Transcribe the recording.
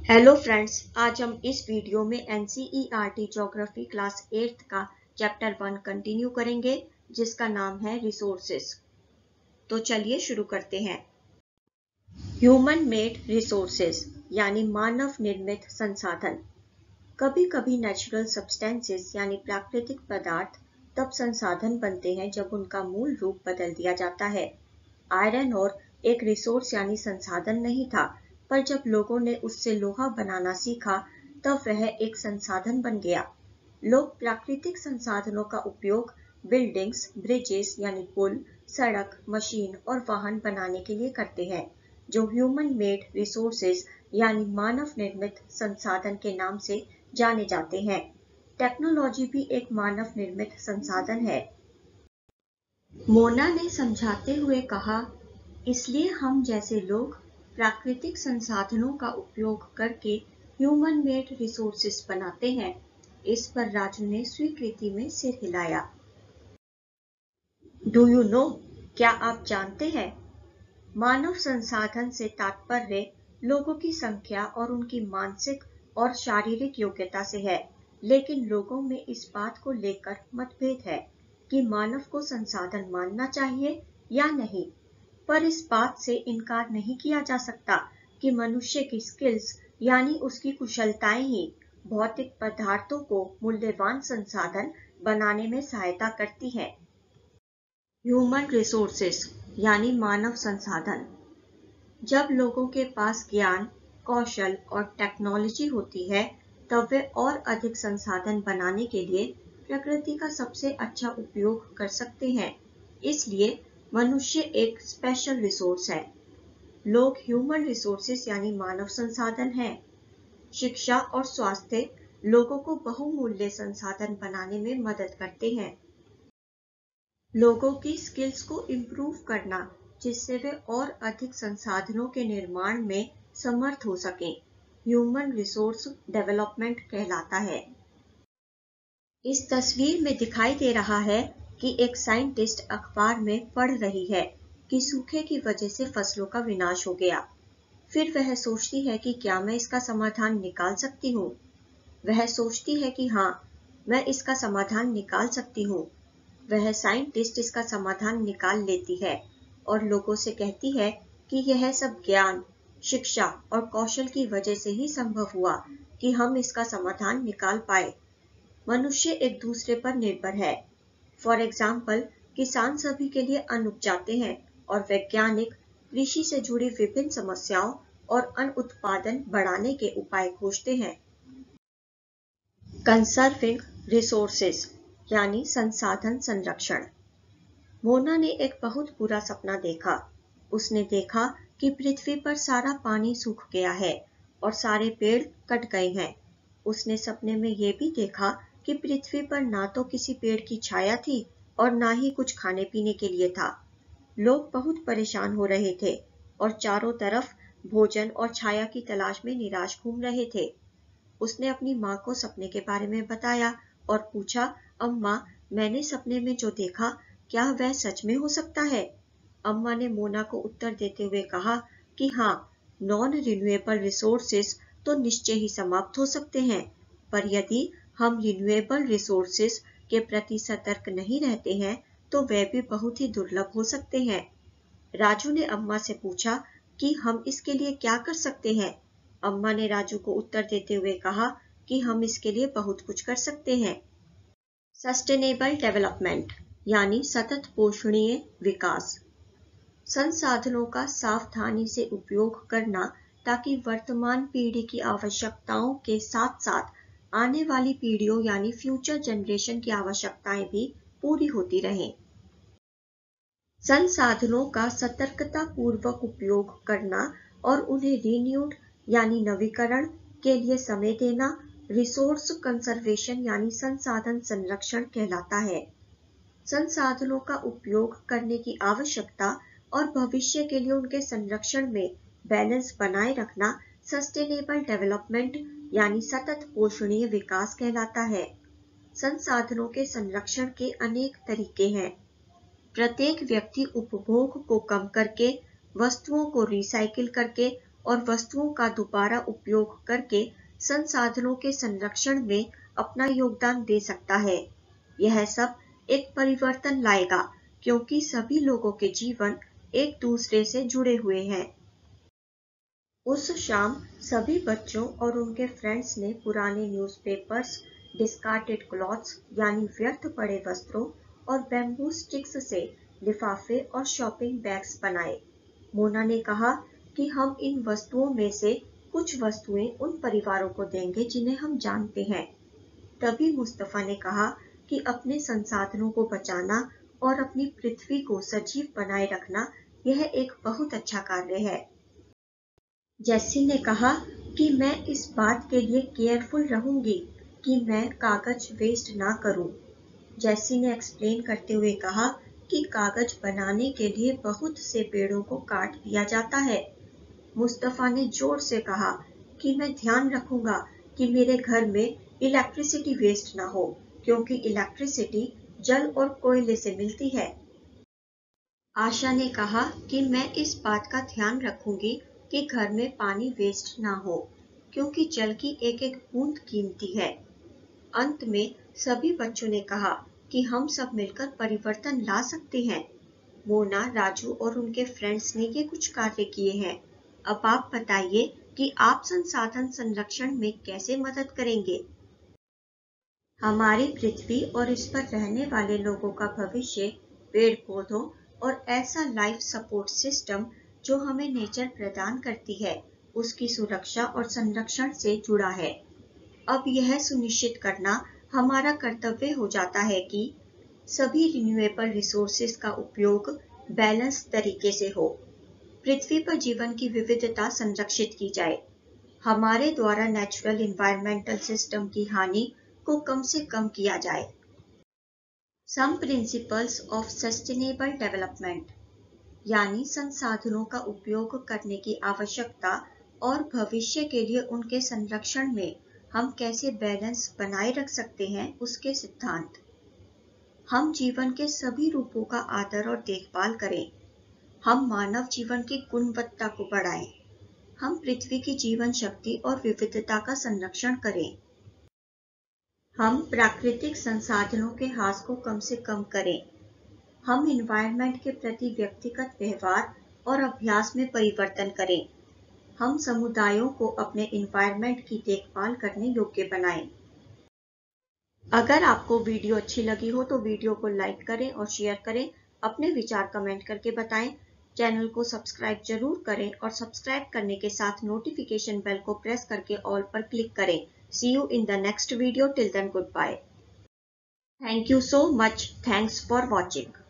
Hello friends, आज हम इस वीडियो में एनसीईआरटी ज्योग्राफी क्लास 8th का चैप्टर 1 कंटिन्यू करेंगे जिसका नाम है रिसोर्सेस। तो चलिए शुरू करते हैं। ह्यूमन मेड रिसोर्सेस यानी मानव निर्मित संसाधन। कभी कभी नेचुरल सब्सटेंसेस यानी प्राकृतिक पदार्थ तब संसाधन बनते हैं जब उनका मूल रूप बदल दिया जाता है। आयरन ओर एक रिसोर्स यानी संसाधन नहीं था, पर जब लोगों ने उससे लोहा बनाना सीखा तब वह एक संसाधन बन गया। लोग प्राकृतिक संसाधनों का उपयोग बिल्डिंग्स, ब्रिजेस यानी पुल, सड़क, मशीन और वाहन बनाने के लिए करते हैं, जो ह्यूमन मेड रिसोर्सेज यानी मानव निर्मित संसाधन के नाम से जाने जाते हैं। टेक्नोलॉजी भी एक मानव निर्मित संसाधन है। मोना ने समझाते हुए कहा, इसलिए हम जैसे लोग प्राकृतिक संसाधनों का उपयोग करके ह्यूमन मेड रिसोर्सेस बनाते हैं। इस पर राजू ने स्वीकृति में सिर हिलाया। डू यू नो, क्या आप जानते हैं? मानव संसाधन से तात्पर्य लोगों की संख्या और उनकी मानसिक और शारीरिक योग्यता से है, लेकिन लोगों में इस बात को लेकर मतभेद है कि मानव को संसाधन मानना चाहिए या नहीं। पर इस बात से इनकार नहीं किया जा सकता कि मनुष्य की स्किल्स यानी उसकी कुशलताएं ही भौतिक पदार्थों को मूल्यवान संसाधन बनाने में सहायता करती हैं। ह्यूमन रिसोर्सेस यानी मानव संसाधन। जब लोगों के पास ज्ञान, कौशल और टेक्नोलॉजी होती है, तब वे और अधिक संसाधन बनाने के लिए प्रकृति का सबसे अच्छा उपयोग कर सकते हैं। इसलिए मनुष्य एक स्पेशल रिसोर्स है। लोग ह्यूमन रिसोर्सेस यानी मानव संसाधन हैं। शिक्षा और स्वास्थ्य लोगों को बहुमूल्य संसाधन बनाने में मदद करते हैं। लोगों की स्किल्स को इम्प्रूव करना जिससे वे और अधिक संसाधनों के निर्माण में समर्थ हो सकें, ह्यूमन रिसोर्स डेवलपमेंट कहलाता है। इस तस्वीर में दिखाई दे रहा है कि एक साइंटिस्ट अखबार में पढ़ रही है कि सूखे की वजह से फसलों का विनाश हो गया। फिर वह सोचती है कि क्या मैं इसका समाधान निकाल सकती हूँ। वह सोचती है कि हाँ, मैं इसका समाधान निकाल सकती हूँ। वह साइंटिस्ट इसका समाधान निकाल लेती है और लोगों से कहती है कि यह सब ज्ञान, शिक्षा और कौशल की वजह से ही संभव हुआ कि हम इसका समाधान निकाल पाए। मनुष्य एक दूसरे पर निर्भर है। फॉर एग्जाम्पल, किसान सभी के लिए अन्न उपजाते हैं और वैज्ञानिक कृषि से जुड़ी विभिन्न समस्याओं और अन्न उत्पादन बढ़ाने के उपाय खोजते हैं। कंजर्विंग रिसोर्सेस यानी संसाधन संरक्षण। मोना ने एक बहुत बुरा सपना देखा। उसने देखा कि पृथ्वी पर सारा पानी सूख गया है और सारे पेड़ कट गए हैं। उसने सपने में ये भी देखा कि पृथ्वी पर ना तो किसी पेड़ की छाया थी और ना ही कुछ खाने पीने के लिए था। लोग बहुत परेशान हो रहे थे और चारों तरफ भोजन और छाया की तलाश में निराश घूम रहे थे। उसने अपनी माँ को सपने के बारे में बताया और पूछा, अम्मा, मैंने सपने में जो देखा, क्या वह सच में हो सकता है? अम्मा ने मोना को उत्तर देते हुए कहा कि हाँ, नॉन रिन्यूएबल रिसोर्सेस तो निश्चय ही समाप्त हो सकते हैं, पर यदि हम रिन्यूएबल रिसोर्सेस के प्रति सतर्क नहीं रहते हैं तो वे भी बहुत ही दुर्लभ हो सकते हैं। राजू ने अम्मा से पूछा कि हम इसके लिए क्या कर सकते हैं। अम्मा ने राजू को उत्तर देते हुए कहा कि हम इसके लिए बहुत कुछ कर सकते हैं। सस्टेनेबल डेवलपमेंट यानी सतत पोषणीय विकास। संसाधनों का सावधानी से उपयोग करना ताकि वर्तमान पीढ़ी की आवश्यकताओं के साथ साथ आने वाली पीढ़ियों यानी फ्यूचर जनरेशन की आवश्यकताएं भी पूरी होती रहें। संसाधनों का सतर्कता पूर्वक उपयोग करना और उन्हें रिन्यूड यानी नवीकरण के लिए समय देना रिसोर्स कंजर्वेशन यानी संसाधन संरक्षण कहलाता है। संसाधनों का उपयोग करने की आवश्यकता और भविष्य के लिए उनके संरक्षण में बैलेंस बनाए रखना सस्टेनेबल डेवलपमेंट यानी सतत पोषणीय विकास कहलाता है। संसाधनों के संरक्षण के अनेक तरीके हैं। प्रत्येक व्यक्ति उपभोग को कम करके, वस्तुओं को रिसाइकिल करके और वस्तुओं का दोबारा उपयोग करके संसाधनों के संरक्षण में अपना योगदान दे सकता है। यह सब एक परिवर्तन लाएगा क्योंकि सभी लोगों के जीवन एक दूसरे से जुड़े हुए हैं। उस शाम सभी बच्चों और उनके फ्रेंड्स ने पुराने न्यूज़पेपर्स, डिस्कार्डेड क्लॉथ्स यानी व्यर्थ पड़े वस्त्रों और बैम्बू स्टिक्स से लिफाफे और शॉपिंग बैग्स बनाए। मोना ने कहा कि हम इन वस्तुओं में से कुछ वस्तुएं उन परिवारों को देंगे जिन्हें हम जानते हैं। तभी मुस्तफा ने कहा कि अपने संसाधनों को बचाना और अपनी पृथ्वी को सजीव बनाए रखना यह एक बहुत अच्छा कार्य है। जैसी ने कहा कि मैं इस बात के लिए केयरफुल रहूंगी कि मैं कागज वेस्ट ना करूं। जैसी ने एक्सप्लेन करते हुए कहा कि कागज बनाने के लिए बहुत से पेड़ों को काट दिया जाता है। मुस्तफा ने जोर से कहा कि मैं ध्यान रखूंगा कि मेरे घर में इलेक्ट्रिसिटी वेस्ट ना हो, क्योंकि इलेक्ट्रिसिटी जल और कोयले से मिलती है। आशा ने कहा कि मैं इस बात का ध्यान रखूंगी कि घर में पानी वेस्ट ना हो, क्योंकि जल की एक एक बूंद कीमती है। अंत में सभी बच्चों ने कहा कि हम सब मिलकर परिवर्तन ला सकते हैं। मोना, राजू और उनके फ्रेंड्स ने ये कुछ कार्य किए हैं। अब आप बताइए कि आप संसाधन संरक्षण में कैसे मदद करेंगे। हमारी पृथ्वी और इस पर रहने वाले लोगों का भविष्य पेड़ पौधों और ऐसा लाइफ सपोर्ट सिस्टम जो हमें नेचर प्रदान करती है, उसकी सुरक्षा और संरक्षण से जुड़ा है। अब यह सुनिश्चित करना हमारा कर्तव्य हो जाता है कि सभी रिन्यूएबल रिसोर्सेज का उपयोग बैलेंस तरीके से हो। पृथ्वी पर जीवन की विविधता संरक्षित की जाए। हमारे द्वारा नेचुरल एनवायरमेंटल सिस्टम की हानि को कम से कम किया जाए। Some principles of sustainable development यानी संसाधनों का उपयोग करने की आवश्यकता और भविष्य के लिए उनके संरक्षण में हम कैसे बैलेंस बनाए रख सकते हैं, उसके सिद्धांत। हम जीवन के सभी रूपों का आदर और देखभाल करें। हम मानव जीवन की गुणवत्ता को बढ़ाएं। हम पृथ्वी की जीवन शक्ति और विविधता का संरक्षण करें। हम प्राकृतिक संसाधनों के ह्रास को कम से कम करें। हम एनवायरनमेंट के प्रति व्यक्तिगत व्यवहार और अभ्यास में परिवर्तन करें। हम समुदायों को अपने एनवायरनमेंट की देखभाल करने योग्य बनाएं। अगर आपको वीडियो अच्छी लगी हो तो वीडियो को लाइक करें और शेयर करें। अपने विचार कमेंट करके बताएं। चैनल को सब्सक्राइब जरूर करें और सब्सक्राइब करने के साथ नोटिफिकेशन बेल को प्रेस करके ऑल पर क्लिक करें। See you in the next video. Till then, goodbye. Thank you so much. Thanks for watching.